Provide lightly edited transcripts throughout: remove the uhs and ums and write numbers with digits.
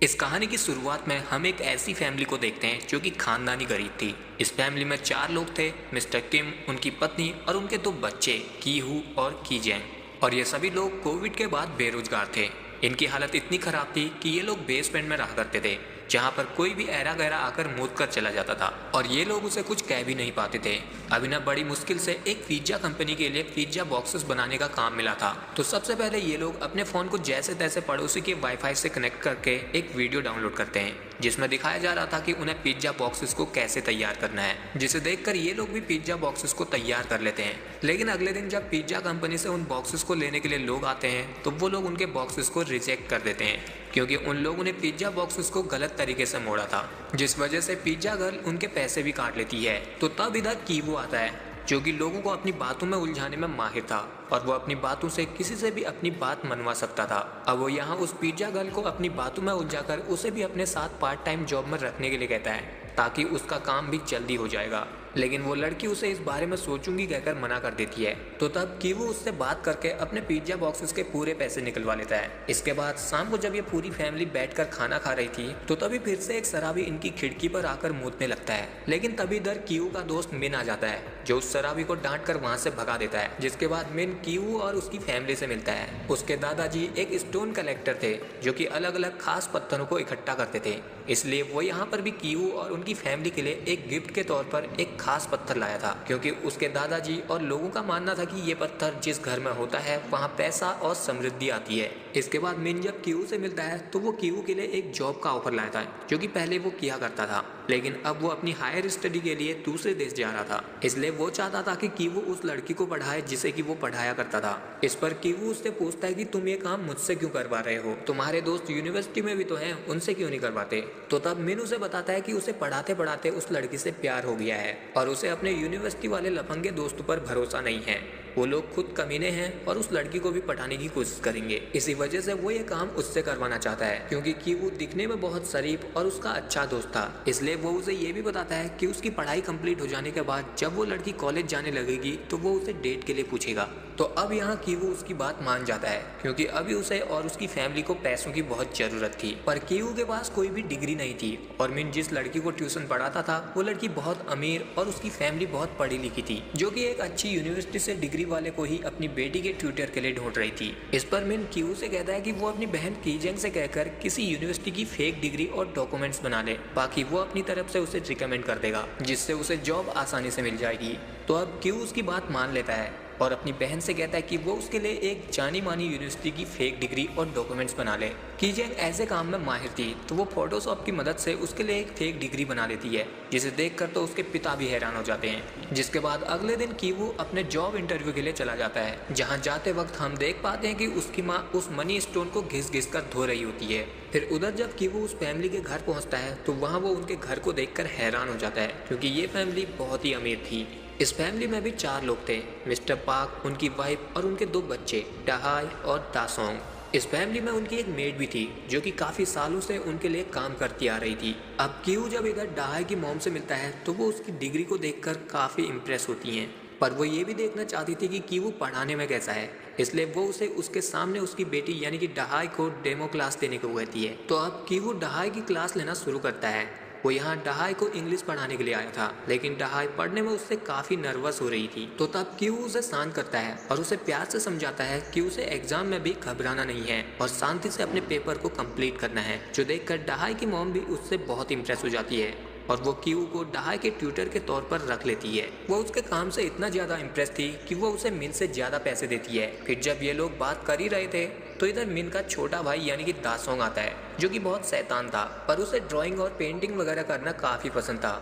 इस कहानी की शुरुआत में हम एक ऐसी फैमिली को देखते हैं जो कि खानदानी गरीब थी। इस फैमिली में 4 लोग थे, मिस्टर किम, उनकी पत्नी और उनके 2 बच्चे, कीहू और कीजेंग। और ये सभी लोग कोविड के बाद बेरोजगार थे। इनकी हालत इतनी खराब थी कि ये लोग बेसमेंट में रहा करते थे, जहाँ पर कोई भी ऐरा गैरा आकर मूत कर चला जाता था और ये लोग उसे कुछ कह भी नहीं पाते थे। अभी ना बड़ी मुश्किल से एक पिज्जा कंपनी के लिए पिज्जा बॉक्सेस बनाने का काम मिला था। तो सबसे पहले ये लोग अपने फोन को जैसे तैसे पड़ोसी के वाईफाई से कनेक्ट करके एक वीडियो डाउनलोड करते हैं, जिसमें दिखाया जा रहा था कि उन्हें पिज्जा बॉक्सेस को कैसे तैयार करना है, जिसे देखकर ये लोग भी पिज्जा बॉक्सेस को तैयार कर लेते हैं। लेकिन अगले दिन जब पिज्जा कंपनी से उन बॉक्सेस को लेने के लिए लोग आते हैं तो वो लोग उनके बॉक्सेस को रिजेक्ट कर देते हैं, क्योंकि उन लोगों ने पिज्जा बॉक्सेस को गलत तरीके से मोड़ा था, जिस वजह से पिज्जा गर्ल उनके पैसे भी काट लेती है। तो तब इधर कीवो आता है, जो कि लोगों को अपनी बातों में उलझाने में माहिर था और वो अपनी बातों से किसी से भी अपनी बात मनवा सकता था। अब वो यहाँ उस पिज्जा गर्ल को अपनी बातों में उलझाकर उसे भी अपने साथ पार्ट टाइम जॉब में रखने के लिए कहता है, ताकि उसका काम भी जल्दी हो जाएगा। लेकिन वो लड़की उसे इस बारे में सोचूंगी कहकर मना कर देती है। तो तब कीवो उससे बात करके अपने पिज्जा बॉक्सेस के पूरे पैसे निकलवा लेता है। इसके बाद शाम को जब ये पूरी फैमिली बैठकर खाना खा रही थी तो तभी फिर से एक शराबी इनकी खिड़की पर आकर मूतने लगता है। लेकिन तभी इधर कीवो का दोस्त मिन आ जाता है, जो उस शराबी को डांट कर वहां से भगा देता है। जिसके बाद मिन कीवो और उसकी फैमिली से मिलता है। उसके दादाजी एक स्टोन कलेक्टर थे, जो कि अलग अलग खास पत्थरों को इकट्ठा करते थे, इसलिए वो यहाँ पर भी कीवो और उनकी फैमिली के लिए एक गिफ्ट के तौर पर एक खास पत्थर लाया था, क्योंकि उसके दादाजी और लोगों का मानना था कि ये पत्थर जिस घर में होता है वहाँ पैसा और समृद्धि आती है। इसके बाद मिन जब कीवो से मिलता है तो वो कीवो के लिए एक जॉब का ऑफर लाया था, जो कि पहले वो किया करता था, लेकिन अब वो अपनी हायर स्टडी के लिए दूसरे देश जा रहा था। इसलिए वो चाहता था कि कीवो उस लड़की को पढ़ाए जिसे कि वो पढ़ाया करता था। इस पर कीवो उससे पूछता है कि तुम ये काम मुझसे क्यों करवा रहे हो, तुम्हारे दोस्त यूनिवर्सिटी में भी तो हैं, उनसे क्यों नहीं करवाते। तो तब मिन उसे बताता है कि उसे पढ़ाते पढ़ाते उस लड़की से प्यार हो गया है और उसे अपने यूनिवर्सिटी वाले लफंगे दोस्तों पर भरोसा नहीं है। वो लोग खुद कमीने हैं और उस लड़की को भी पटाने की कोशिश करेंगे। इसी वजह से वो ये काम उससे करवाना चाहता है, क्योंकि कि वो दिखने में बहुत शरीफ और उसका अच्छा दोस्त था। इसलिए वो उसे ये भी बताता है कि उसकी पढ़ाई कंप्लीट हो जाने के बाद जब वो लड़की कॉलेज जाने लगेगी तो वो उसे डेट के लिए पूछेगा। तो अब यहाँ कीवो उसकी बात मान जाता है, क्योंकि अभी उसे और उसकी फैमिली को पैसों की बहुत जरूरत थी। पर कीवो के पास कोई भी डिग्री नहीं थी और मिन जिस लड़की को ट्यूशन पढ़ाता था वो लड़की बहुत अमीर और उसकी फैमिली बहुत पढ़ी लिखी थी, जो कि एक अच्छी यूनिवर्सिटी से डिग्री वाले को ही अपनी बेटी के ट्यूटर के लिए ढूंढ रही थी। इस पर मिन कीवो से कहता है कि वो अपनी बहन कीजेंग से कहकर किसी यूनिवर्सिटी की फेक डिग्री और डॉक्यूमेंट्स बना ले, बाकी वो अपनी तरफ से उसे रिकमेंड कर देगा, जिससे उसे जॉब आसानी से मिल जाएगी। तो अब कीवो उसकी बात मान लेता है और अपनी बहन से कहता है कि वो उसके लिए एक जानी मानी यूनिवर्सिटी की फेक डिग्री और डॉक्यूमेंट्स बना ले। कीजेंग ऐसे काम में माहिर थी, तो वो फोटोशॉप की मदद से उसके लिए एक फेक डिग्री बना लेती है, जिसे देखकर तो उसके पिता भी हैरान हो जाते हैं। जिसके बाद अगले दिन कीवो अपने जॉब इंटरव्यू के लिए चला जाता है, जहाँ जाते वक्त हम देख पाते हैं कि उसकी माँ उस मनी स्टोन को घिस घिस कर धो रही होती है। फिर उधर जब कीवो उस फैमिली के घर पहुँचता है तो वहाँ वो उनके घर को देखकर हैरान हो जाता है, क्योंकि ये फैमिली बहुत ही अमीर थी। इस फैमिली में भी 4 लोग थे, मिस्टर पार्क, उनकी वाइफ और उनके 2 बच्चे डहाई और दासोंग। इस फैमिली में उनकी एक मेड भी थी, जो कि काफी सालों से उनके लिए काम करती आ रही थी। अब कीवो जब इधर डहाई की मॉम से मिलता है तो वो उसकी डिग्री को देखकर काफी इम्प्रेस होती हैं, पर वो ये भी देखना चाहती थी कि कीवो पढ़ाने में कैसा है, इसलिए वो उसे उसके सामने उसकी बेटी यानी कि डहाई को डेमो क्लास देने को कहती है। तो अब कीवो डहाई की क्लास लेना शुरू करता है। वो यहाँ डहाई को इंग्लिश पढ़ाने के लिए आया था, लेकिन डहाई पढ़ने में उससे काफी नर्वस हो रही थी। तो तब कीवो उसे शांत करता है और उसे प्यार से समझाता है कि उसे एग्जाम में भी घबराना नहीं है और शांति से अपने पेपर को कंप्लीट करना है, जो देखकर डहाई की मॉम भी उससे बहुत इम्प्रेस हो जाती है और वो कीवो को डहाई के ट्यूटर के तौर पर रख लेती है। वो उसके काम से इतना ज्यादा इम्प्रेस थी कि वो उसे मिन से ज्यादा पैसे देती है। फिर जब ये लोग बात कर ही रहे थे तो इधर मिन का छोटा भाई यानी कि दासोंग आता है, जो कि बहुत शैतान था, पर उसे ड्राइंग और पेंटिंग वगैरह करना काफी पसंद था।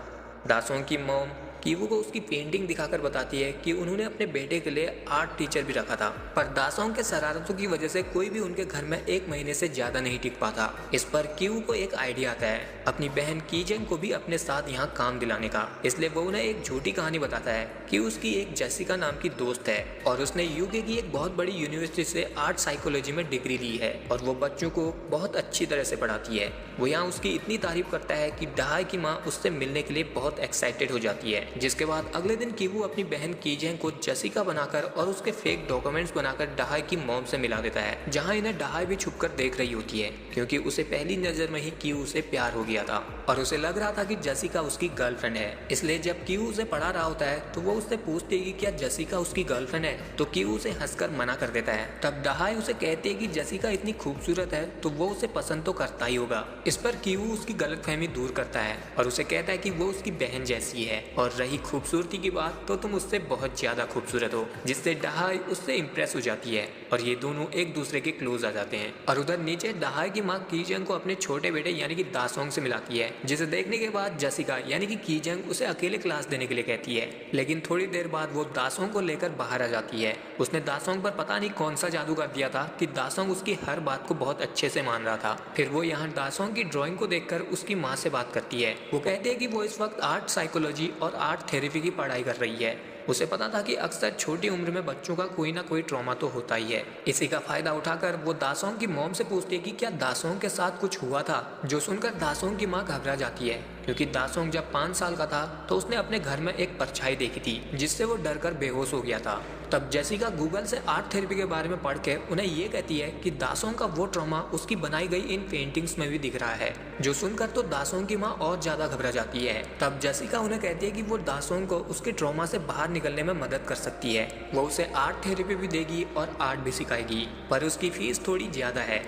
दासोंग की मॉम कीवो को उसकी पेंटिंग दिखाकर बताती है कि उन्होंने अपने बेटे के लिए आर्ट टीचर भी रखा था, पर दासोंग के शरारतों की वजह से कोई भी उनके घर में 1 महीने से ज्यादा नहीं टिक पाता। इस पर कीवो को एक आइडिया आता है अपनी बहन कीजेंग को भी अपने साथ यहाँ काम दिलाने का। इसलिए वो उन्हें एक झूठी कहानी बताता है कि उसकी एक जेसिका नाम की दोस्त है और उसने यूके की एक बहुत बड़ी यूनिवर्सिटी से आर्ट साइकोलॉजी में डिग्री ली है और वो बच्चों को बहुत अच्छी तरह से पढ़ाती है। वो यहाँ उसकी इतनी तारीफ करता है कि डहाई की माँ उससे मिलने के लिए बहुत एक्साइटेड हो जाती है। जिसके बाद अगले दिन कीवू अपनी बहन कीजेंग को जसिका बनाकर और उसके फेक डॉक्यूमेंट्स बनाकर डहाई की मॉम से मिला देता है, जहाँ इन्हें डहाई भी छुपकर देख रही होती है क्योंकि उसे पहली नजर में ही कीवू से प्यार हो गया था और उसे लग रहा था कि जसिका उसकी गर्लफ्रेंड है। इसलिए जब कीवू उसे पढ़ा रहा होता है तो वो उससे पूछती है कि क्या जसिका उसकी गर्लफ्रेंड है, तो कीवू उसे हंसकर मना कर देता है। तब डहाई उसे कहती है कि जसिका इतनी खूबसूरत है तो वो उसे पसंद तो करता ही होगा। इस पर कीवू उसकी गलतफहमी दूर करता है और उसे कहता है कि वो उसकी बहन जैसी है और रही खूबसूरती की बात तो तुम उससे बहुत ज्यादा खूबसूरत हो, जिससे डहाई उससे इम्प्रेस हो जाती है और ये दोनों एक दूसरे के क्लोज आ जाते हैं। और उधर नीचे डहाई की माँ कीजेंग को अपने छोटे बेटे यानी कि दासोंग से मिलाती है, जिसे देखने के बाद जसिका यानी कि कीजेंग उसे अकेले क्लास देने के लिए कहती है। लेकिन थोड़ी देर बाद वो दासोंग को लेकर बाहर आ जाती है। उसने दासोंग पर पता नहीं कौन सा जादू कर दिया था कि दासोंग उसकी हर बात को बहुत अच्छे से मान रहा था। फिर वो यहाँ दासोंग की ड्राइंग को देखकर उसकी माँ से बात करती है। वो कहती है कि वो इस वक्त आर्ट साइकोलॉजी और आर्ट थेरेपी की पढ़ाई कर रही है। उसे पता था कि अक्सर छोटी उम्र में बच्चों का कोई ना कोई ट्रॉमा तो होता ही है। इसी का फायदा उठाकर वो दासोंग की मॉम से पूछती है कि क्या दासोंग के साथ कुछ हुआ था, जो सुनकर दासोंग की माँ घबरा जाती है क्योंकि दासोंग जब 5 साल का था तो उसने अपने घर में एक परछाई देखी थी जिससे वो डरकर बेहोश हो गया था। तब जसिका गूगल से आर्ट थेरेपी के बारे में पढ़ के उन्हें ये कहती है कि दासोंग का वो ट्रॉमा उसकी बनाई गई इन पेंटिंग्स में भी दिख रहा है, जो सुनकर तो दासोंग की माँ और ज्यादा घबरा जाती है। तब जसिका उन्हें कहती है कि वो दासोंग को उसके ट्रॉमा से बाहर निकलने में मदद कर सकती है। वो उसे आर्ट थेरेपी भी देगी और आर्ट भी सिखाएगी, पर उसकी फीस थोड़ी ज्यादा है।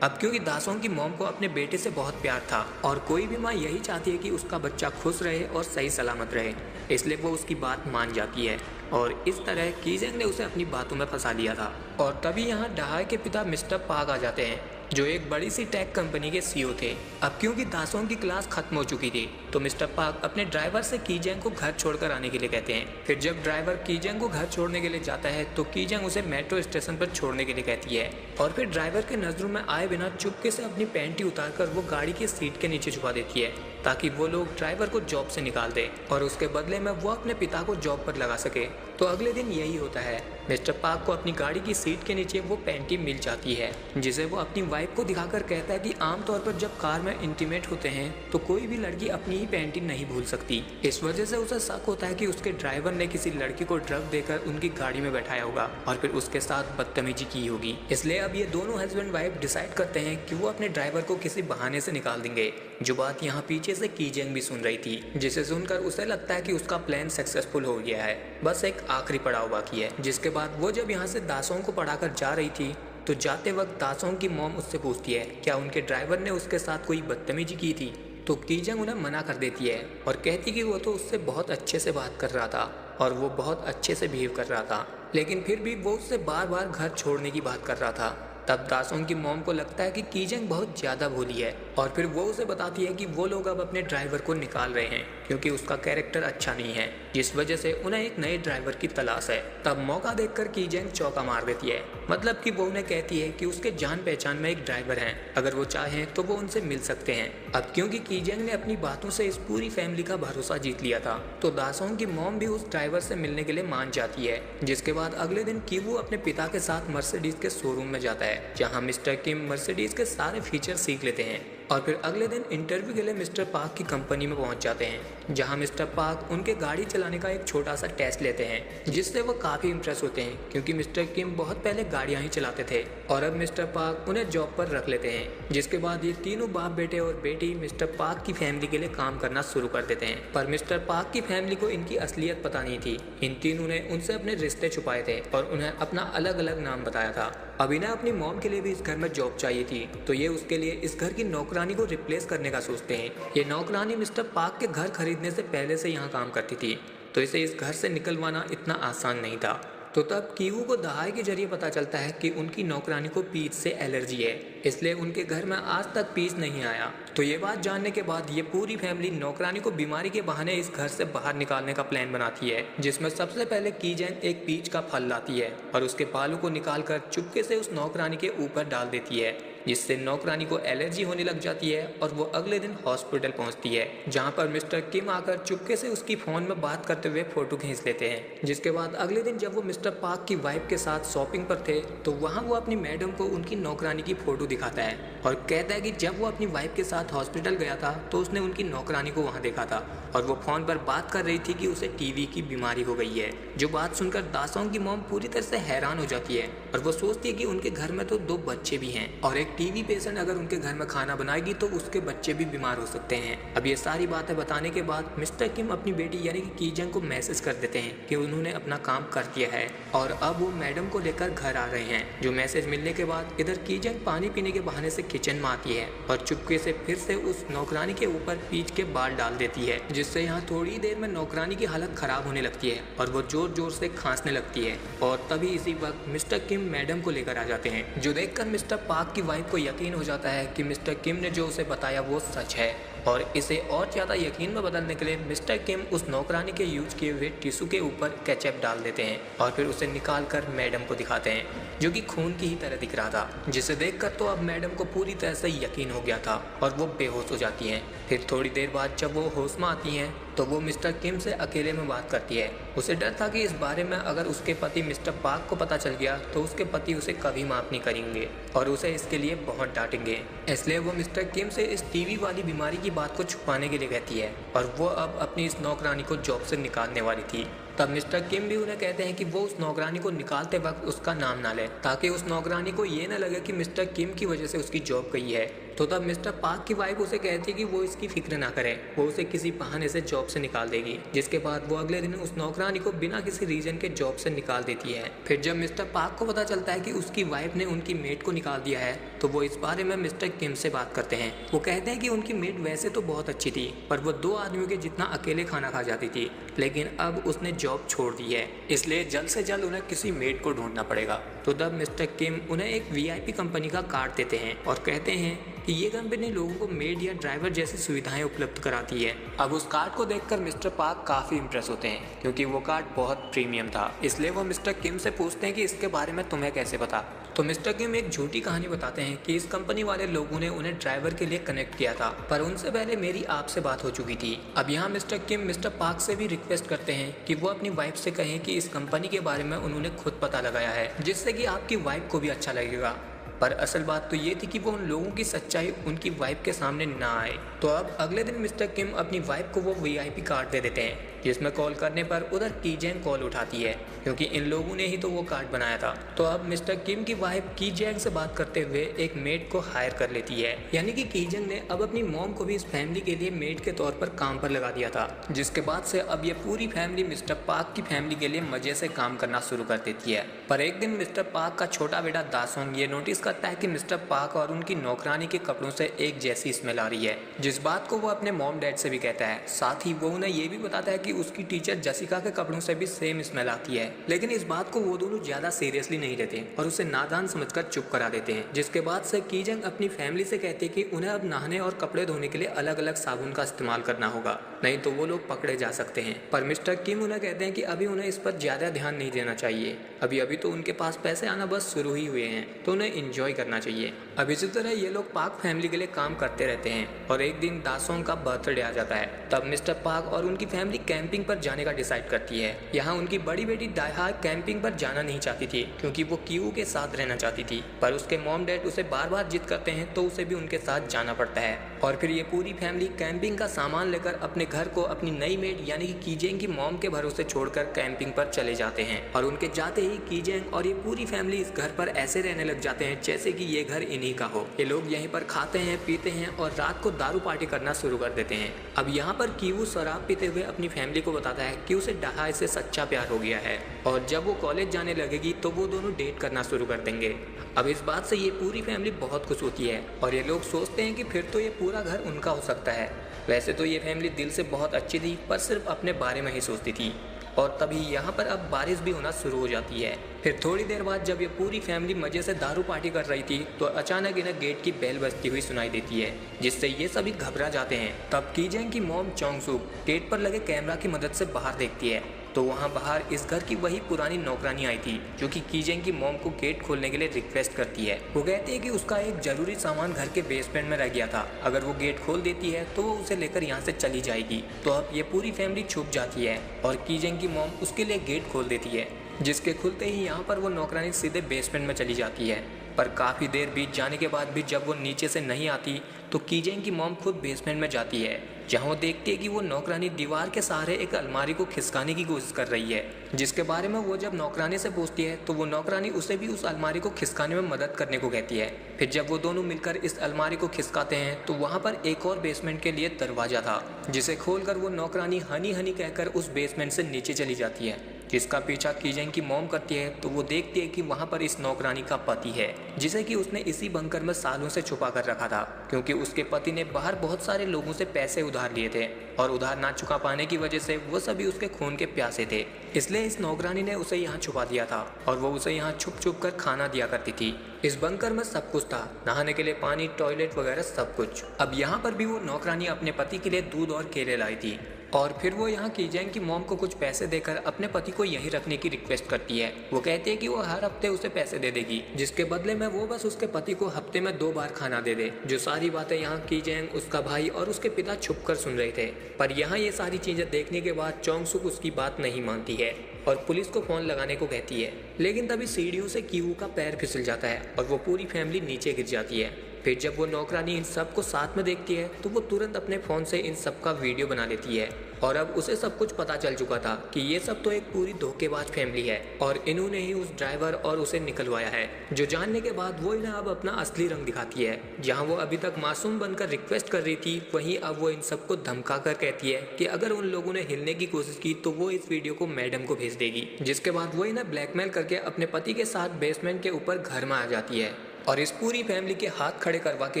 अब क्योंकि दासोंग की मॉम को अपने बेटे से बहुत प्यार था और कोई भी माँ यही चाहती है कि उसका बच्चा खुश रहे और सही सलामत रहे, इसलिए वो उसकी बात मान जाती है और इस तरह कीजेंग ने उसे अपनी बातों में फंसा लिया था। और तभी यहाँ डहाई के पिता मिस्टर पाक आ जाते हैं, जो एक बड़ी सी टेक कंपनी के सीईओ थे। अब क्योंकि दासोंग की क्लास खत्म हो चुकी थी तो मिस्टर पाक अपने ड्राइवर से कीजेंग को घर छोड़कर आने के लिए कहते हैं। फिर जब ड्राइवर कीजेंग को घर छोड़ने के लिए जाता है तो कीजेंग उसे मेट्रो स्टेशन पर छोड़ने के लिए कहती है और फिर ड्राइवर के नजरों में आए बिना चुपके से अपनी पैंटी उतारकर वो गाड़ी की सीट के नीचे छुपा देती है ताकि वो लोग ड्राइवर को जॉब से निकाल दे और उसके बदले में वो अपने पिता को जॉब पर लगा सके। तो अगले दिन यही होता है। मिस्टर पाक को अपनी गाड़ी की सीट के नीचे वो पैंटी मिल जाती है, जिसे वो अपनी वाइफ को दिखाकर कहता है कि आमतौर पर जब कार में इंटीमेट होते हैं तो कोई भी लड़की अपनी ही पैंटी नहीं भूल सकती। इस वजह से उसे शक होता है कि उसके ड्राइवर ने किसी लड़की को ड्रग देकर उनकी गाड़ी में बैठाया होगा और फिर उसके साथ बदतमीजी की होगी। इसलिए अब ये दोनों हस्बैंड वाइफ डिसाइड करते हैं कि वो अपने ड्राइवर को किसी बहाने से निकाल देंगे। जो बात यहाँ पीछे से कीजेंग भी सुन रही थी, जिसे सुनकर उसे लगता है कि उसका प्लान सक्सेसफुल हो गया है, बस एक आखिरी पड़ाव बाकी है। जिसके बाद वो जब यहाँ से दासोंग को पढ़ाकर जा रही थी तो जाते वक्त दासोंग की मॉम उससे पूछती है क्या उनके ड्राइवर ने उसके साथ कोई बदतमीजी की थी, तो कीजेंग उन्हें मना कर देती है और कहती कि वो तो उससे बहुत अच्छे से बात कर रहा था और वो बहुत अच्छे से बिहेव कर रहा था, लेकिन फिर भी वो उससे बार बार घर छोड़ने की बात कर रहा था। तब दासोंग की मॉम को लगता है कि कीजेंग बहुत ज़्यादा भोली है और फिर वो उसे बताती है कि वो लोग अब अपने ड्राइवर को निकाल रहे हैं क्योंकि उसका कैरेक्टर अच्छा नहीं है, जिस वजह से उन्हें एक नए ड्राइवर की तलाश है। तब मौका देखकर कीजेंग चौका मार देती है, मतलब कि वो उन्हें कहती है कि उसके जान पहचान में एक ड्राइवर हैं, अगर वो चाहें तो वो उनसे मिल सकते हैं। अब क्योंकि कीजेंग ने अपनी बातों से इस पूरी फैमिली का भरोसा जीत लिया था तो दासोंग की मॉम भी उस ड्राइवर से मिलने के लिए मान जाती है। जिसके बाद अगले दिन कीवू अपने पिता के साथ मर्सिडीज के शोरूम में जाता है, जहां मिस्टर किम मर्सिडीज के सारे फीचर सीख लेते हैं और फिर अगले दिन इंटरव्यू के लिए मिस्टर पाक की कंपनी में पहुंच जाते हैं, जहां मिस्टर पाक उनके गाड़ी चलाने का एक छोटा सा टेस्ट लेते हैं, जिससे वो काफ़ी इंप्रेस होते हैं क्योंकि मिस्टर किम बहुत पहले गाड़ियां ही चलाते थे और अब मिस्टर पाक उन्हें जॉब पर रख लेते हैं। जिसके बाद ये तीनों बाप बेटे और बेटी मिस्टर पाक की फैमिली के लिए काम करना शुरू कर देते हैं, पर मिस्टर पाक की फैमिली को इनकी असलियत पता नहीं थी। इन तीनों ने उनसे अपने रिश्ते छुपाए थे और उन्हें अपना अलग अलग नाम बताया था। अब इन्हें अपनी मॉम के लिए भी इस घर में जॉब चाहिए थी तो ये उसके लिए इस घर की नौकरानी को रिप्लेस करने का सोचते हैं। ये नौकरानी मिस्टर पाक के घर खरीदने से पहले से यहाँ काम करती थी तो इसे इस घर से निकलवाना इतना आसान नहीं था। तो तब कीवू को दहाई के जरिए पता चलता है कि उनकी नौकरानी को पीच से एलर्जी है, इसलिए उनके घर में आज तक पीच नहीं आया। तो ये बात जानने के बाद ये पूरी फैमिली नौकरानी को बीमारी के बहाने इस घर से बाहर निकालने का प्लान बनाती है, जिसमें सबसे पहले कीजेंग एक पीच का फल लाती है और उसके बालों को निकालकर चुपके से उस नौकरानी के ऊपर डाल देती है जिससे नौकरानी को एलर्जी होने लग जाती है और वो अगले दिन हॉस्पिटल पहुंचती है, जहां पर मिस्टर किम आकर चुपके से उसकी फोन में बात करते हुए फोटो खींच लेते हैं। जिसके बाद अगले दिन जब वो मिस्टर पार्क की वाइफ के साथ शॉपिंग पर थे तो वहाँ वो अपनी मैडम को उनकी नौकरानी की फोटो दिखाता है और कहता है कि जब वो अपनी वाइफ के साथ हॉस्पिटल गया था तो उसने उनकी नौकरानी को वहाँ देखा था और वो फोन पर बात कर रही थी कि उसे टीवी की बीमारी हो गई है। जो बात सुनकर दासोंग की मॉम पूरी तरह से हैरान हो जाती है और वो सोचती है कि उनके घर में तो 2 बच्चे भी हैं और एक टीवी पेशेंट अगर उनके घर में खाना बनाएगी तो उसके बच्चे भी बीमार हो सकते हैं। अब ये सारी बातें बताने के बाद मिस्टर किम अपनी बेटी यानी कि कीजंग को मैसेज कर देते हैं कि उन्होंने अपना काम कर दिया है और अब वो मैडम को लेकर घर आ रहे हैं। जो मैसेज मिलने के बाद इधर कीजंग पानी पीने के बहाने से किचन में आती है और चुपके से फिर से उस नौकरानी के ऊपर पीच के बाल डाल देती है, जिससे यहाँ थोड़ी देर में नौकरानी की हालत खराब होने लगती है और वो जोर जोर से खांसने लगती है। और तभी इसी वक्त मिस्टर किम मैडम को लेकर आ जाते हैं, जो देखकर मिस्टर पार्क की वाइफ को यकीन हो जाता है कि मिस्टर किम ने जो उसे बताया वो सच है। और इसे और ज़्यादा यकीन में बदलने के लिए मिस्टर किम उस नौकरानी के यूज किए हुए टिश्यू के ऊपर केचप डाल देते हैं और फिर उसे निकाल कर मैडम को दिखाते हैं, जो कि खून की ही तरह दिख रहा था, जिसे देखकर तो अब मैडम को पूरी तरह से यकीन हो गया था और वो बेहोश हो जाती हैं। फिर थोड़ी देर बाद जब वो होश में आती हैं तो वो मिस्टर किम से अकेले में बात करती है। उसे डर था कि इस बारे में अगर उसके पति मिस्टर पार्क को पता चल गया तो उसके पति उसे कभी माफ नहीं करेंगे और उसे इसके लिए बहुत डांटेंगे। इसलिए वो मिस्टर किम से इस टीवी वाली बीमारी की बात को छुपाने के लिए कहती है और वो अब अपनी इस नौकरानी को जॉब से निकालने वाली थी। तब मिस्टर किम भी उन्हें कहते हैं कि वो उस नौकरानी को निकालते वक्त उसका नाम ना ले, ताकि उस नौकरानी को ये न लगे कि मिस्टर किम की वजह से उसकी जॉब गई है। तो तब मिस्टर पार्क की वाइफ उसे कहती है कि वो इसकी फिक्र ना करे, वो उसे किसी बहाने से जॉब से निकाल देगी। जिसके बाद वो अगले दिन उस नौकरानी को बिना किसी रीजन के जॉब से निकाल देती है। फिर जब मिस्टर पार्क को पता चलता है कि उसकी वाइफ ने उनकी मेड को निकाल दिया है तो वो इस बारे में मिस्टर किम से बात करते हैं। वो कहते हैं कि उनकी मेड वैसे तो बहुत अच्छी थी, पर वो 2 आदमियों के जितना अकेले खाना खा जाती थी, लेकिन अब उसने जॉब छोड़ दी है, इसलिए जल्द से जल्द उन्हें किसी मेड को ढूंढना पड़ेगा। तो तब मिस्टर किम उन्हें एक वीआईपी कंपनी का कार्ड देते हैं और कहते हैं कि ये कंपनी लोगों को मेड या ड्राइवर जैसी सुविधाएं उपलब्ध कराती है। अब उस कार्ड को देखकर मिस्टर पार्क काफ़ी इंप्रेस होते हैं, क्योंकि वो कार्ड बहुत प्रीमियम था। इसलिए वो मिस्टर किम से पूछते हैं कि इसके बारे में तुम्हें कैसे पता। तो मिस्टर किम एक झूठी कहानी बताते हैं कि इस कंपनी वाले लोगों ने उन्हें ड्राइवर के लिए कनेक्ट किया था, पर उनसे पहले मेरी आपसे बात हो चुकी थी। अब यहाँ मिस्टर किम मिस्टर पार्क से भी रिक्वेस्ट करते हैं कि वो अपनी वाइफ से कहें कि इस कंपनी के बारे में उन्होंने खुद पता लगाया है, जिससे कि आपकी वाइफ को भी अच्छा लगेगा। पर असल बात तो ये थी कि वो उन लोगों की सच्चाई उनकी वाइफ के सामने ना आए। तो अब अगले दिन मिस्टर किम अपनी वाइफ को वो वीआईपी कार्ड दे देते हैं, जिसमें कॉल करने पर उधर कीजैंग कॉल उठाती है, क्योंकि इन लोगों ने ही तो वो कार्ड बनाया था। तो अब मिस्टर किम की वाइफ कीजैंग से बात करते हुए एक मेड को हायर कर लेती है, यानी कि कीजैंग ने अब अपनी मॉम को भी इस फैमिली के लिए मेड के तौर पर काम पर लगा दिया था। जिसके बाद से अब ये पूरी फैमिली मिस्टर पार्क की फैमिली के लिए मजे से काम करना शुरू कर देती है। पर एक दिन मिस्टर पार्क का छोटा बेटा दासोंग ये नोटिस करता है कि मिस्टर पार्क और उनकी नौकरानी के कपड़ों से एक जैसी स्मेल आ रही है, जिस बात को वो अपने मॉम डैड से भी कहता है। साथ ही वो उन्हें ये भी बताता है कि उसकी टीचर जसिका के कपड़ों से भी सेम स्मेल आती है, लेकिन इस बात को वो दोनों ज्यादा सीरियसली नहीं लेते और उसे नादान समझकर चुप करा देते हैं। जिसके बाद से कीजंग अपनी फैमिली से कहती है कि उन्हें अब नहाने और कपड़े धोने के लिए अलग अलग साबुन का इस्तेमाल करना होगा, नहीं तो वो लोग पकड़े जा सकते हैं। पर मिस्टर किम उन्हें कहते हैं कि अभी उन्हें इस पर ज्यादा ध्यान नहीं देना चाहिए, अभी अभी तो उनके पास पैसे आना बस शुरू ही हुए हैं, तो उन्हें एंजॉय करना चाहिए। अब इसी तरह ये लोग पार्क फैमिली के लिए काम करते रहते हैं और एक दिन दासोंग का बर्थडे आ जाता है। तब मिस्टर पार्क और उनकी फैमिली कैंपिंग पर जाने का डिसाइड करती है। यहाँ उनकी बड़ी बेटी दायहा कैंपिंग पर जाना नहीं चाहती थी, क्योंकि वो कीवू के साथ रहना चाहती थी, पर उसके मॉम डैड उसे बार बार जिद करते हैं तो उसे भी उनके साथ जाना पड़ता है। और फिर ये पूरी फैमिली कैंपिंग का सामान लेकर अपने घर को अपनी नई मेड यानी कि कीजेंग की मॉम के भरोसे छोड़कर कैंपिंग पर चले जाते हैं। और उनके जाते ही कीजेंग और ये पूरी फैमिली इस घर पर ऐसे रहने लग जाते हैं जैसे कि ये घर इन्हीं का हो। ये लोग यहीं पर खाते हैं, पीते हैं और रात को दारू पार्टी करना शुरू कर देते हैं। अब यहाँ पर कीवू शराब पीते हुए अपनी फैमिली को बताता है कि उसे दायहा से सच्चा प्यार हो गया है और जब वो कॉलेज जाने लगेगी तो वो दोनों डेट करना शुरू कर देंगे। अब इस बात से ये पूरी फैमिली बहुत खुश होती है और ये लोग सोचते हैं कि फिर तो ये पूरा घर उनका हो सकता है। वैसे तो ये फैमिली दिल से बहुत अच्छी थी, पर सिर्फ अपने बारे में ही सोचती थी। और तभी यहाँ पर अब बारिश भी होना शुरू हो जाती है। फिर थोड़ी देर बाद जब ये पूरी फैमिली मजे से दारू पार्टी कर रही थी तो अचानक इन्हें गेट की बेल बजती हुई सुनाई देती है, जिससे ये सभी घबरा जाते हैं। तब कीजेंग की मॉम चोंगसुक गेट पर लगे कैमरा की मदद से बाहर देखती है तो वहाँ बाहर इस घर की वही पुरानी नौकरानी आई थी जो कि कीजेंग की मॉम को गेट खोलने के लिए रिक्वेस्ट करती है। वो कहती है कि उसका एक जरूरी सामान घर के बेसमेंट में रह गया था, अगर वो गेट खोल देती है तो वो उसे लेकर यहाँ से चली जाएगी। तो अब ये पूरी फैमिली छुप जाती है और कीजेंग की मॉम उसके लिए गेट खोल देती है, जिसके खुलते ही यहाँ पर वो नौकरानी सीधे बेसमेंट में चली जाती है। पर काफ़ी देर बीत जाने के बाद भी जब वो नीचे से नहीं आती तो कीजेंग की मॉम खुद बेसमेंट में जाती है, जहाँ वो देखती है कि वो नौकरानी दीवार के सहारे एक अलमारी को खिसकाने की कोशिश कर रही है, जिसके बारे में वो जब नौकरानी से पूछती है तो वो नौकरानी उसे भी उस अलमारी को खिसकाने में मदद करने को कहती है। फिर जब वो दोनों मिलकर इस अलमारी को खिसकाते हैं तो वहाँ पर एक और बेसमेंट के लिए दरवाजा था, जिसे खोलकर वो नौकरानी हनी हनी कहकर उस बेसमेंट से नीचे चली जाती है। जिसका पीछा कीजेंग की मॉम करती है तो वो देखती है कि वहाँ पर इस नौकरानी का पति है, जिसे कि उसने इसी बंकर में सालों से छुपा कर रखा था, क्योंकि उसके पति ने बाहर बहुत सारे लोगों से पैसे उधार लिए थे और उधार ना चुका पाने की वजह से वो सभी उसके खून के प्यासे थे। इसलिए इस नौकरानी ने उसे यहाँ छुपा दिया था और वो उसे यहाँ छुप छुप कर खाना दिया करती थी। इस बंकर में सब कुछ था, नहाने के लिए पानी, टॉयलेट वगैरह सब कुछ। अब यहाँ पर भी वो नौकरानी अपने पति के लिए दूध और केले लाई थी और फिर वो यहाँ कीजेंग की मॉम को कुछ पैसे देकर अपने पति को यहीं रखने की रिक्वेस्ट करती है। वो कहती है कि वो हर हफ्ते उसे पैसे दे देगी, जिसके बदले में वो बस उसके पति को हफ्ते में 2 बार खाना दे दे। जो सारी बातें यहाँ कीजेंग, उसका भाई और उसके पिता छुप कर सुन रहे थे। पर यहाँ ये सारी चीजें देखने के बाद चोंगसुक उसकी बात नहीं मानती है और पुलिस को फोन लगाने को कहती है। लेकिन तभी सीढ़ियों से कीवू का पैर फिसल जाता है और वो पूरी फैमिली नीचे गिर जाती है। फिर जब वो नौकरानी इन सब को साथ में देखती है तो वो तुरंत अपने फ़ोन से इन सब का वीडियो बना लेती है और अब उसे सब कुछ पता चल चुका था कि ये सब तो एक पूरी धोखेबाज फैमिली है और इन्होंने ही उस ड्राइवर और उसे निकलवाया है। जो जानने के बाद वो इन्हें अब अपना असली रंग दिखाती है। जहाँ वो अभी तक मासूम बनकर रिक्वेस्ट कर रही थी, वहीं अब वो इन सबको धमका कर कहती है कि अगर उन लोगों ने हिलने की कोशिश की तो वो इस वीडियो को मैडम को भेज देगी। जिसके बाद वो इन्हें ब्लैकमेल करके अपने पति के साथ बेसमेंट के ऊपर घर में आ जाती है और इस पूरी फैमिली के हाथ खड़े करवा के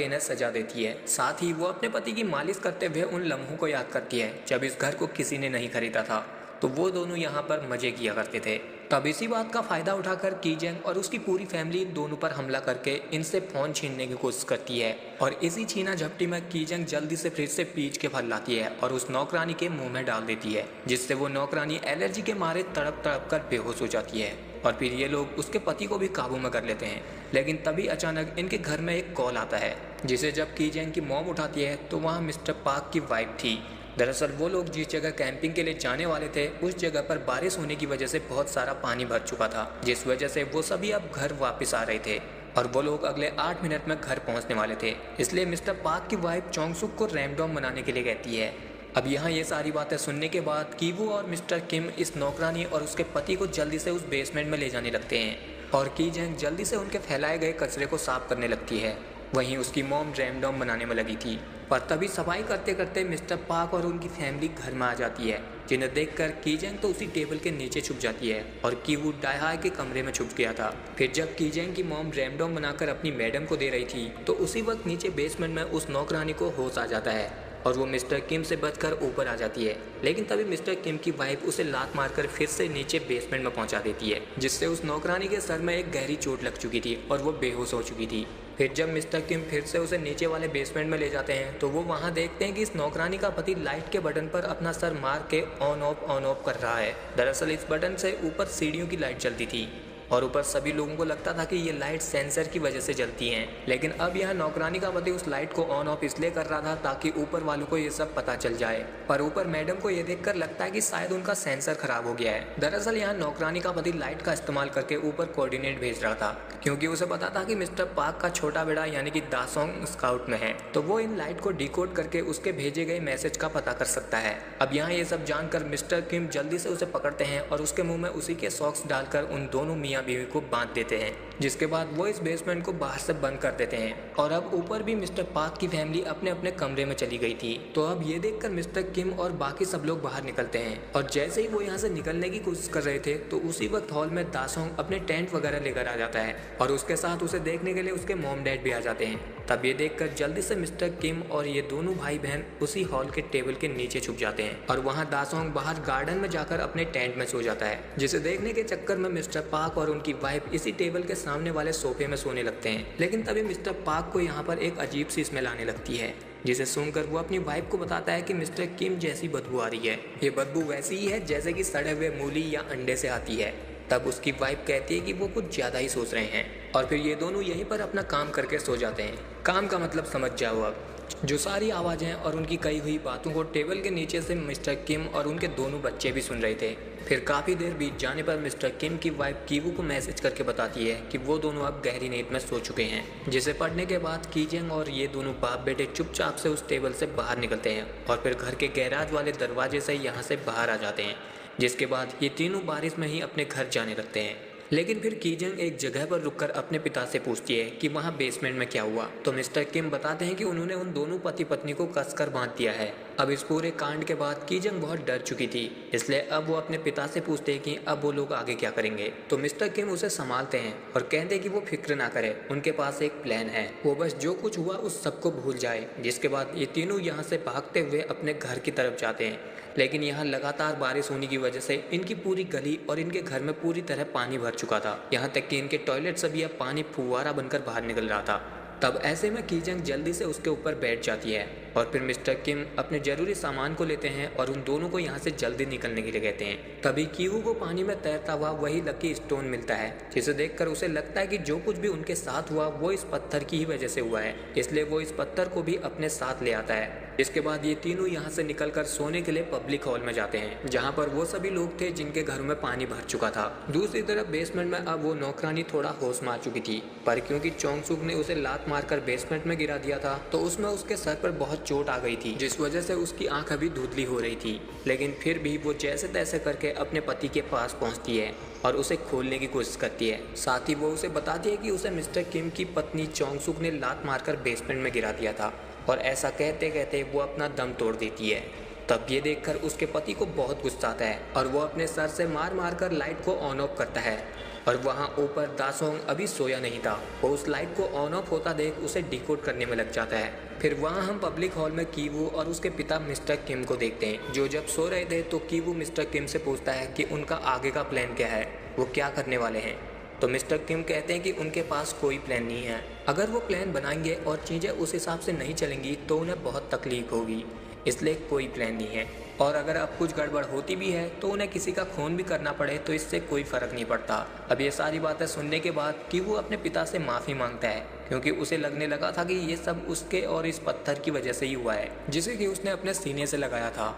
इन्हें सजा देती है। साथ ही वो अपने पति की मालिश करते हुए उन लम्हों को याद करती है जब इस घर को किसी ने नहीं खरीदा था, तो वो दोनों यहाँ पर मजे किया करते थे। तब इसी बात का फायदा उठाकर कीजेंग और उसकी पूरी फैमिली इन दोनों पर हमला करके इनसे फोन छीनने की कोशिश करती है और इसी छीना झपटी में कीजेंग जल्दी से फ्रिज से पीच के फल लाती है और उस नौकरानी के मुंह में डाल देती है, जिससे वो नौकरानी एलर्जी के मारे तड़प तड़प कर बेहोश हो जाती है और फिर ये लोग उसके पति को भी काबू में कर लेते हैं। लेकिन तभी अचानक इनके घर में एक कॉल आता है, जिसे जब कीजेंग की मॉम उठाती है तो वहाँ मिस्टर पार्क की वाइफ थी। दरअसल वो लोग जिस जगह कैंपिंग के लिए जाने वाले थे उस जगह पर बारिश होने की वजह से बहुत सारा पानी भर चुका था, जिस वजह से वो सभी अब घर वापस आ रहे थे और वो लोग अगले 8 मिनट में घर पहुंचने वाले थे। इसलिए मिस्टर पार्क की वाइफ चोंगसुक को रैमडॉम बनाने के लिए कहती है। अब यहाँ ये सारी बातें सुनने के बाद कीवू और मिस्टर किम इस नौकरानी और उसके पति को जल्दी से उस बेसमेंट में ले जाने लगते हैं और कीजेंग जल्दी से उनके फैलाए गए कचरे को साफ करने लगती है। वहीं उसकी मॉम रैमडॉम बनाने में लगी थी, पर तभी सफाई करते करते मिस्टर पार्क और उनकी फैमिली घर में आ जाती है, जिन्हें देखकर कीजेंग तो उसी टेबल के नीचे छुप जाती है और कीवू डायहाई के कमरे में छुप गया था। फिर जब कीजेंग की मॉम रैमडॉम बनाकर अपनी मैडम को दे रही थी तो उसी वक्त नीचे बेसमेंट में उस नौकरानी को होश आ जाता है और वो मिस्टर किम से बचकर ऊपर आ जाती है। लेकिन तभी मिस्टर किम की वाइफ उसे लात मारकर फिर से नीचे बेसमेंट में पहुंचा देती है, जिससे उस नौकरानी के सर में एक गहरी चोट लग चुकी थी और वो बेहोश हो चुकी थी। फिर जब मिस्टर किम फिर से उसे नीचे वाले बेसमेंट में ले जाते हैं तो वो वहाँ देखते हैं कि इस नौकरानी का पति लाइट के बटन पर अपना सर मार के ऑन ऑफ कर रहा है। दरअसल इस बटन से ऊपर सीढ़ियों की लाइट जलती थी और ऊपर सभी लोगों को लगता था कि ये लाइट सेंसर की वजह से जलती हैं। लेकिन अब यह नौकरानी का पति उस लाइट को ऑन ऑफ इसलिए कर रहा था ताकि ऊपर वालों को ये सब पता चल जाए, पर ऊपर मैडम को ये देखकर लगता है कि शायद उनका सेंसर खराब हो गया है। दरअसल यहाँ नौकरानी का पति लाइट का इस्तेमाल करके ऊपर कोऑर्डिनेट भेज रहा था, क्योंकि उसे पता था कि मिस्टर पार्क का छोटा बेटा यानी कि दासोंग स्काउट में है, तो वो इन लाइट को डिकोड करके उसके भेजे गए मैसेज का पता कर सकता है। अब यहाँ ये सब जानकर मिस्टर किम जल्दी से उसे पकड़ते हैं और उसके मुंह में उसी के सॉक्स डालकर उन दोनों मियाँ बीवी को बांध देते हैं, जिसके बाद वो इस बेसमेंट को बाहर से बंद कर देते हैं। और अब ऊपर भी मिस्टर पार्क की फैमिली अपने अपने कमरे में चली गई थी। तो अब ये देखकर मिस्टर किम और बाकी सब लोग बाहर निकलते हैं और जैसे ही वो यहाँ से निकलने की कोशिश कर रहे थे तो उसी वक्त हॉल में दासोंग अपने टेंट वगैरह लेकर आ जाता है और उसके साथ उसे देखने के लिए उसके मॉम डैड भी आ जाते हैं। तब ये देखकर जल्दी से मिस्टर किम और ये दोनों भाई बहन उसी हॉल के टेबल के नीचे छुप जाते हैं और वहाँ दासोंग बाहर गार्डन में जाकर अपने टेंट में सो जाता है, जिसे देखने के चक्कर में मिस्टर पार्क और उनकी वाइफ इसी टेबल के सामने वाले सोफे में सोने लगते हैं। लेकिन तभी मिस्टर पार्क को यहाँ पर एक अजीब सी स्मेल आने लगती है। जिसे सुनकर वो अपनी वाइफ को बताता है कि मिस्टर किम जैसी बदबू आ रही है। ये बदबू वैसी ही है जैसे कि सड़े हुए मूली या अंडे से आती है। तब उसकी वाइफ कहती है कि वो कुछ ज़्यादा ही सोच रहे हैं और फिर ये दोनों यहीं पर अपना काम करके सो जाते हैं। काम का मतलब समझ जाओ अब। जो सारी आवाज़ें और उनकी कही हुई बातों को टेबल के नीचे से मिस्टर किम और उनके दोनों बच्चे भी सुन रहे थे। फिर काफ़ी देर बीत जाने पर मिस्टर किम की वाइफ कीवू को मैसेज करके बताती है कि वो दोनों अब गहरी नींद में सो चुके हैं। जिसे पढ़ने के बाद कीजेंग और ये दोनों बाप बेटे चुपचाप से उस टेबल से बाहर निकलते हैं और फिर घर के गैराज वाले दरवाजे से यहाँ से बाहर आ जाते हैं। जिसके बाद ये तीनों बारिश में ही अपने घर जाने लगते हैं। लेकिन फिर कीजंग एक जगह पर रुककर अपने पिता से पूछती है कि वहाँ बेसमेंट में क्या हुआ। तो मिस्टर किम बताते हैं कि उन्होंने उन दोनों पति पत्नी को कसकर बांध दिया है। अब इस पूरे कांड के बाद कीजंग बहुत डर चुकी थी, इसलिए अब वो अपने पिता से पूछते हैं कि अब वो लोग आगे क्या करेंगे। तो मिस्टर किम उसे संभालते हैं और कहते हैं कि वो फिक्र ना करे, उनके पास एक प्लान है, वो बस जो कुछ हुआ उस सबको भूल जाए। जिसके बाद ये तीनों यहाँ से भागते हुए अपने घर की तरफ जाते हैं। लेकिन यहाँ लगातार बारिश होने की वजह से इनकी पूरी गली और इनके घर में पूरी तरह पानी भर चुका था। यहाँ तक कि इनके टॉयलेट से भी अब पानी फुवारा बनकर बाहर निकल रहा था। तब ऐसे में कीजंग जल्दी से उसके ऊपर बैठ जाती है और फिर मिस्टर किम अपने जरूरी सामान को लेते हैं और उन दोनों को यहाँ से जल्दी निकलने के लिए कहते हैं। तभी कीवू को पानी में तैरता हुआ वही लकी स्टोन मिलता है, जिसे देखकर उसे लगता है कि जो कुछ भी उनके साथ हुआ वो इस पत्थर की ही वजह से हुआ है, इसलिए वो इस पत्थर को भी अपने साथ ले आता है। इसके बाद ये तीनों यहाँ से निकलकर सोने के लिए पब्लिक हॉल में जाते हैं, जहाँ पर वो सभी लोग थे जिनके घरों में पानी भर चुका था। दूसरी तरफ बेसमेंट में अब वो नौकरानी थोड़ा होश मार चुकी थी, पर क्योंकि चोंगसुक ने उसे लात मारकर बेसमेंट में गिरा दिया था तो उसमें उसके सर पर बहुत चोट आ गई थी, जिस वजह से उसकी आंख अभी धुंधली हो रही थी। लेकिन फिर भी वो जैसे तैसे करके अपने पति के पास पहुंचती है और उसे खोलने की कोशिश करती है। साथ ही वो उसे बताती है कि उसे मिस्टर किम की पत्नी चोंगसुक ने लात मारकर बेसमेंट में गिरा दिया था, और ऐसा कहते कहते वो अपना दम तोड़ देती है। तब ये देखकर उसके पति को बहुत गुस्सा आता है और वो अपने सर से मार मार कर लाइट को ऑन ऑफ करता है। और वहाँ ऊपर दासोंग अभी सोया नहीं था, वो उस लाइट को ऑन ऑफ होता देख उसे डिकोड करने में लग जाता है। फिर वहाँ हम पब्लिक हॉल में कीवू और उसके पिता मिस्टर किम को देखते हैं, जो जब सो रहे थे तो कीवू मिस्टर किम से पूछता है कि उनका आगे का प्लान क्या है, वो क्या करने वाले हैं। तो मिस्टर किम कहते हैं कि उनके पास कोई प्लान नहीं है। अगर वो प्लान बनाएंगे और चीज़ें उस हिसाब से नहीं चलेंगी तो उन्हें बहुत तकलीफ होगी, इसलिए कोई प्लान नहीं है। और अगर अब कुछ गड़बड़ होती भी है तो उन्हें किसी का खून भी करना पड़े तो इससे कोई फ़र्क नहीं पड़ता। अब ये सारी बातें सुनने के बाद कि वो अपने पिता से माफ़ी मांगता है, क्योंकि उसे लगने लगा था कि ये सब उसके और इस पत्थर की वजह से ही हुआ है, जिसे कि उसने अपने सीने से लगाया था।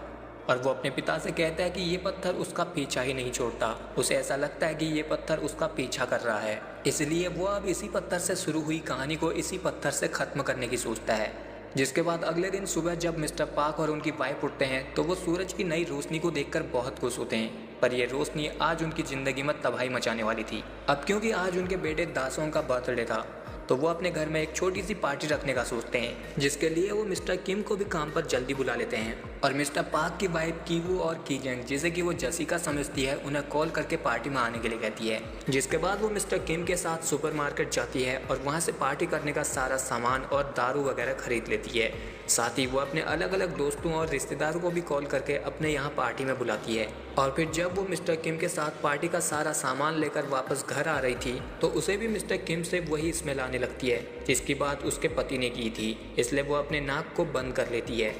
और वो अपने पिता से कहता है कि ये पत्थर उसका पीछा ही नहीं छोड़ता, उसे ऐसा लगता है कि ये पत्थर उसका पीछा कर रहा है, इसलिए वो अब इसी पत्थर से शुरू हुई कहानी को इसी पत्थर से ख़त्म करने की सोचता है। जिसके बाद अगले दिन सुबह जब मिस्टर पार्क और उनकी वाइफ उठते हैं तो वो सूरज की नई रोशनी को देखकर बहुत खुश होते हैं, पर यह रोशनी आज उनकी ज़िंदगी में तबाही मचाने वाली थी। अब क्योंकि आज उनके बेटे दासोंग का बर्थडे था तो वो अपने घर में एक छोटी सी पार्टी रखने का सोचते हैं, जिसके लिए वो मिस्टर किम को भी काम पर जल्दी बुला लेते हैं। और मिस्टर पार्क की वाइफ कीवू और कीजेंग, जिसे कि वो जसिका समझती है, उन्हें कॉल करके पार्टी में आने के लिए कहती है। जिसके बाद वो मिस्टर किम के साथ सुपरमार्केट जाती है और वहाँ से पार्टी करने का सारा सामान और दारू वगैरह खरीद लेती है। साथ ही वो अपने अलग अलग दोस्तों और रिश्तेदारों को भी कॉल करके अपने यहाँ पार्टी में बुलाती है। और फिर जब वो मिस्टर किम के साथ पार्टी का सारा सामान लेकर वापस घर आ रही थी तो उसे भी मिस्टर किम से वही स्मेल आने लगती है, जिसकी बात उसके पति ने की थी, इसलिए वो अपने नाक को बंद कर लेती है।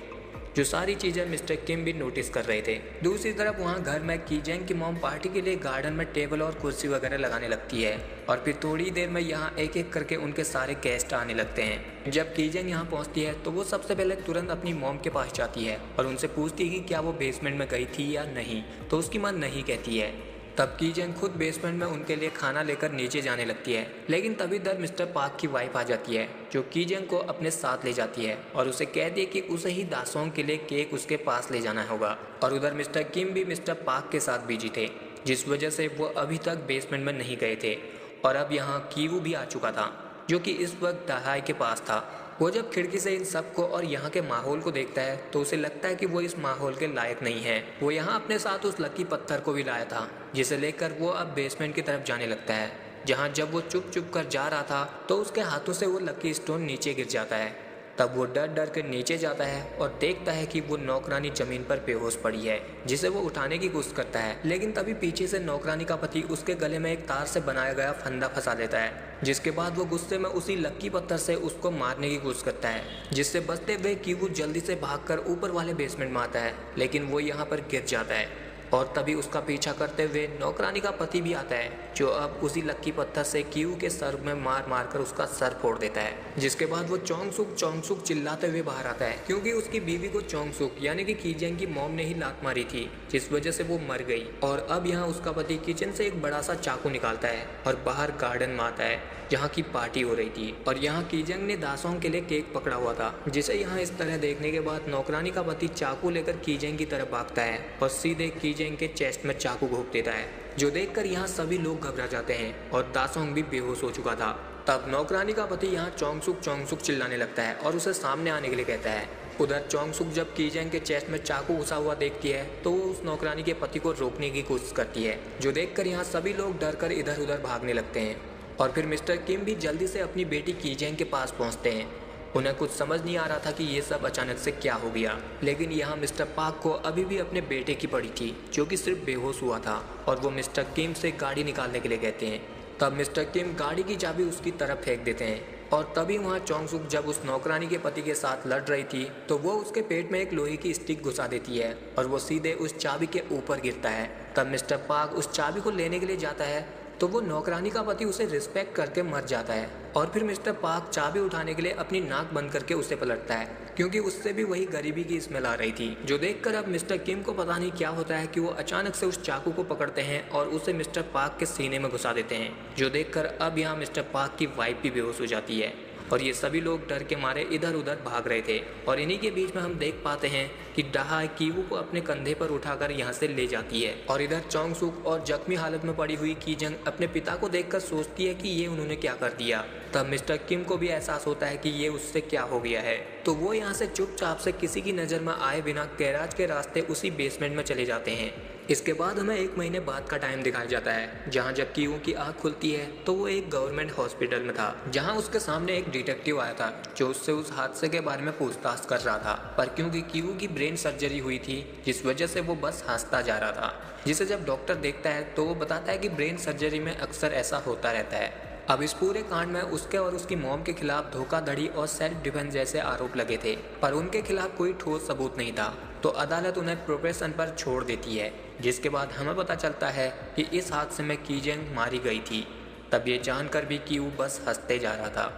जो सारी चीज़ें मिस्टर किम भी नोटिस कर रहे थे। दूसरी तरफ वहाँ घर में कीजेंग की मॉम पार्टी के लिए गार्डन में टेबल और कुर्सी वगैरह लगाने लगती है और फिर थोड़ी देर में यहाँ एक एक करके उनके सारे गेस्ट आने लगते हैं। जब कीजेंग यहाँ पहुँचती है तो वो सबसे पहले तुरंत अपनी मॉम के पास जाती है और उनसे पूछती है कि क्या वो बेसमेंट में गई थी या नहीं, तो उसकी माँ नहीं कहती है। तब कीजेंग खुद बेसमेंट में उनके लिए खाना लेकर नीचे जाने लगती है, लेकिन तभी इधर मिस्टर पार्क की वाइफ आ जाती है, जो कीजेंग को अपने साथ ले जाती है और उसे कहती है कि उसे ही दासोंग के लिए केक उसके पास ले जाना होगा। और उधर मिस्टर किम भी मिस्टर पार्क के साथ बिजी थे, जिस वजह से वो अभी तक बेसमेंट में नहीं गए थे। और अब यहाँ कीवू भी आ चुका था, जो कि इस वक्त दहाई के पास था। वो जब खिड़की से इन सबको और यहाँ के माहौल को देखता है तो उसे लगता है कि वो इस माहौल के लायक नहीं है। वो यहाँ अपने साथ उस लकी पत्थर को भी लाया था, जिसे लेकर वो अब बेसमेंट की तरफ जाने लगता है, जहाँ जब वो चुप चुप कर जा रहा था तो उसके हाथों से वो लकी स्टोन नीचे गिर जाता है। तब वो डर डर कर नीचे जाता है और देखता है कि वो नौकरानी जमीन पर बेहोश पड़ी है, जिसे वो उठाने की कोशिश करता है, लेकिन तभी पीछे से नौकरानी का पति उसके गले में एक तार से बनाया गया फंदा फंसा देता है जिसके बाद वो गुस्से में उसी लक्की पत्थर से उसको मारने की कोशिश करता है, जिससे बचते हुए कीवू जल्दी से भागकर ऊपर वाले बेसमेंट में आता है, लेकिन वो यहाँ पर गिर जाता है। और तभी उसका पीछा करते हुए नौकरानी का पति भी आता है, जो अब उसी लक्की पत्थर से कीवू के सर में मार मार कर उसका सर फोड़ देता है। जिसके बाद वो चोंगसुक चिल्लाते हुए बाहर आता है, क्योंकि उसकी बीवी को चोंगसुक यानी कि कीजेंग की मॉम ने ही लात मारी थी, जिस वजह से वो मर गई। और अब यहाँ उसका पति किचन से एक बड़ा सा चाकू निकालता है और बाहर गार्डन में आता है, जहाँ की पार्टी हो रही थी। और यहाँ कीजेंग ने दासोंग के लिए केक पकड़ा हुआ था, जिसे यहाँ इस तरह देखने के बाद नौकरानी का पति चाकू लेकर कीजेंग की तरफ भागता है और सीधे कीजेंग के चेस्ट में चाकू घोंप देता है, जो देखकर यहाँ सभी लोग घबरा जाते हैं और दासोंग भी बेहोश हो चुका था। तब नौकरानी का पति यहाँ चोंगसुक चिल्लाने लगता है और उसे सामने आने के लिए कहता है। उधर चोंगसुक जब कीजेंग के चेस्ट में चाकू घुसा हुआ देखती है तो वो उस नौकरानी के पति को रोकने की कोशिश करती है, जो देखकर यहाँ सभी लोग डर कर इधर उधर भागने लगते हैं। और फिर मिस्टर किम भी जल्दी से अपनी बेटी कीजेंग के पास पहुंचते हैं। उन्हें कुछ समझ नहीं आ रहा था कि ये सब अचानक से क्या हो गया, लेकिन यहाँ मिस्टर पार्क को अभी भी अपने बेटे की पड़ी थी, जो कि सिर्फ बेहोश हुआ था। और वो मिस्टर किम से गाड़ी निकालने के लिए कहते हैं। तब मिस्टर किम गाड़ी की चाबी उसकी तरफ फेंक देते हैं। और तभी वहाँ चोंगसुक जब उस नौकरानी के पति के साथ लड़ रही थी तो वो उसके पेट में एक लोहे की स्टिक घुसा देती है और वो सीधे उस चाबी के ऊपर गिरता है। तब मिस्टर पार्क उस चाबी को लेने के लिए जाता है तो वो नौकरानी का पति उसे रिस्पेक्ट करके मर जाता है। और फिर मिस्टर पार्क चाबी उठाने के लिए अपनी नाक बंद करके उसे पलटता है, क्योंकि उससे भी वही गरीबी की स्मेल आ रही थी। जो देखकर अब मिस्टर किम को पता नहीं क्या होता है कि वो अचानक से उस चाकू को पकड़ते हैं और उसे मिस्टर पार्क के सीने में घुसा देते हैं, जो देखकर अब यहाँ मिस्टर पार्क की वाइफ भी बेहोश हो जाती है। और ये सभी लोग डर के मारे इधर उधर भाग रहे थे। और इन्हीं के बीच में हम देख पाते हैं कि डाहा कीवू को अपने कंधे पर उठाकर यहाँ से ले जाती है। और इधर चोंगसुक और जख्मी हालत में पड़ी हुई कीजेंग अपने पिता को देखकर सोचती है कि ये उन्होंने क्या कर दिया। तब मिस्टर किम को भी एहसास होता है कि ये उससे क्या हो गया है, तो वो यहाँ से चुपचाप से किसी की नज़र में आए बिना गैराज के रास्ते उसी बेसमेंट में चले जाते हैं। इसके बाद हमें 1 महीने बाद का टाइम दिखाया जाता है, जहाँ जब कीवू की आँख खुलती है तो वो एक गवर्नमेंट हॉस्पिटल में था, जहाँ उसके सामने एक डिटेक्टिव आया था जो उससे उस हादसे के बारे में पूछताछ कर रहा था। पर क्योंकि कीवू की ब्रेन सर्जरी हुई थी, जिस वजह से वो बस हंसता जा रहा था, जिसे जब डॉक्टर देखता है तो वो बताता है कि ब्रेन सर्जरी में अक्सर ऐसा होता रहता है। अब इस पूरे कांड में उसके और उसकी मॉम के खिलाफ धोखाधड़ी और सेल्फ डिफेंस जैसे आरोप लगे थे, पर उनके खिलाफ कोई ठोस सबूत नहीं था, तो अदालत उन्हें प्रोबेशन पर छोड़ देती है। जिसके बाद हमें पता चलता है कि इस हादसे में कीजेंग मारी गई थी। तब ये जानकर भी कि वो बस हंसते जा रहा था।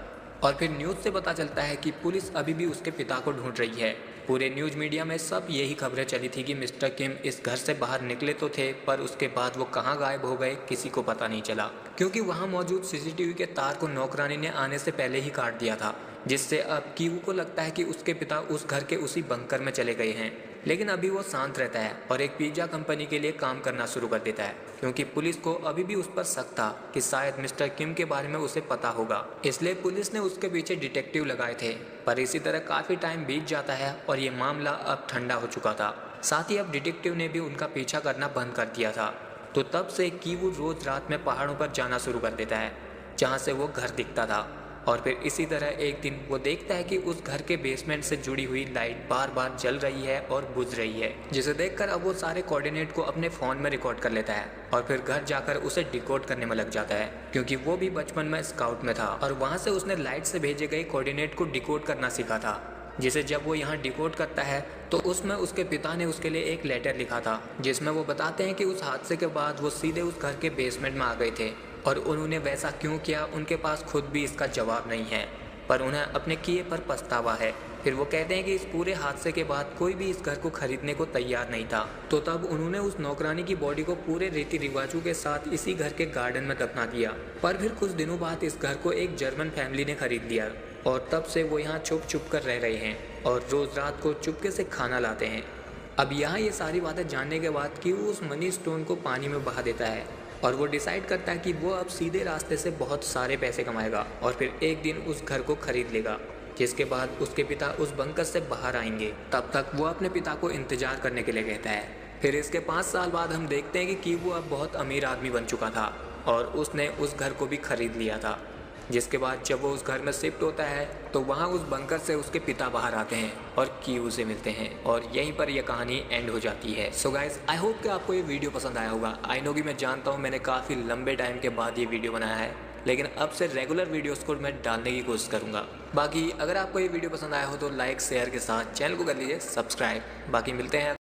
और फिर न्यूज़ से पता चलता है कि पुलिस अभी भी उसके पिता को ढूंढ रही है। पूरे न्यूज़ मीडिया में सब यही खबरें चली थी कि मिस्टर किम इस घर से बाहर निकले तो थे, पर उसके बाद वो कहाँ गायब हो गए किसी को पता नहीं चला, क्योंकि वहाँ मौजूद सीसीटीवी के तार को नौकरानी ने आने से पहले ही काट दिया था, जिससे अब कीवू को लगता है कि उसके पिता उस घर के उसी बंकर में चले गए हैं। लेकिन अभी वो शांत रहता है और एक पिज्जा कंपनी के लिए काम करना शुरू कर देता है, क्योंकि पुलिस को अभी भी उस पर शक था कि शायद मिस्टर किम के बारे में उसे पता होगा, इसलिए पुलिस ने उसके पीछे डिटेक्टिव लगाए थे। पर इसी तरह काफ़ी टाइम बीत जाता है और ये मामला अब ठंडा हो चुका था। साथ ही अब डिटेक्टिव ने भी उनका पीछा करना बंद कर दिया था। तो तब से कीवू रोज रात में पहाड़ों पर जाना शुरू कर देता है, जहाँ से वो घर दिखता था। और फिर इसी तरह एक दिन वो देखता है कि उस घर के बेसमेंट से जुड़ी हुई लाइट बार बार जल रही है और बुझ रही है, जिसे देखकर अब वो सारे कोऑर्डिनेट को अपने फ़ोन में रिकॉर्ड कर लेता है और फिर घर जाकर उसे डिकोड करने में लग जाता है, क्योंकि वो भी बचपन में स्काउट में था और वहाँ से उसने लाइट से भेजे गए कोऑर्डिनेट को डिकोड करना सीखा था। जिसे जब वो यहाँ डिकोड करता है तो उसमें उसके पिता ने उसके लिए एक लेटर लिखा था, जिसमें वो बताते हैं कि उस हादसे के बाद वो सीधे उस घर के बेसमेंट में आ गए थे और उन्होंने वैसा क्यों किया उनके पास खुद भी इसका जवाब नहीं है, पर उन्हें अपने किए पर पछतावा है। फिर वो कहते हैं कि इस पूरे हादसे के बाद कोई भी इस घर को खरीदने को तैयार नहीं था, तो तब उन्होंने उस नौकरानी की बॉडी को पूरे रीति रिवाजों के साथ इसी घर के गार्डन में दफना दिया। पर फिर कुछ दिनों बाद इस घर को एक जर्मन फैमिली ने खरीद लिया और तब से वो यहाँ छुप छुप कर रह रहे हैं और रोज रात को चुपके से खाना लाते हैं। अब यहाँ ये सारी बातें जानने के बाद कि वो उस मनी स्टोन को पानी में बहा देता है और वो डिसाइड करता है कि वो अब सीधे रास्ते से बहुत सारे पैसे कमाएगा और फिर एक दिन उस घर को खरीद लेगा, जिसके बाद उसके पिता उस बंकर से बाहर आएंगे। तब तक वो अपने पिता को इंतजार करने के लिए कहता है। फिर इसके 5 साल बाद हम देखते हैं कि कीवू अब बहुत अमीर आदमी बन चुका था और उसने उस घर को भी खरीद लिया था। जिसके बाद जब वो उस घर में शिफ्ट होता है तो वहाँ उस बंकर से उसके पिता बाहर आते हैं और कीवू से मिलते हैं और यहीं पर यह कहानी एंड हो जाती है। सो गाइस, आई होप कि आपको ये वीडियो पसंद आया होगा। आई नो कि मैं जानता हूँ मैंने काफ़ी लंबे टाइम के बाद ये वीडियो बनाया है, लेकिन अब से रेगुलर वीडियोस को मैं डालने की कोशिश करूँगा। बाकी अगर आपको ये वीडियो पसंद आया हो तो लाइक शेयर के साथ चैनल को कर लीजिए सब्सक्राइब। बाकी मिलते हैं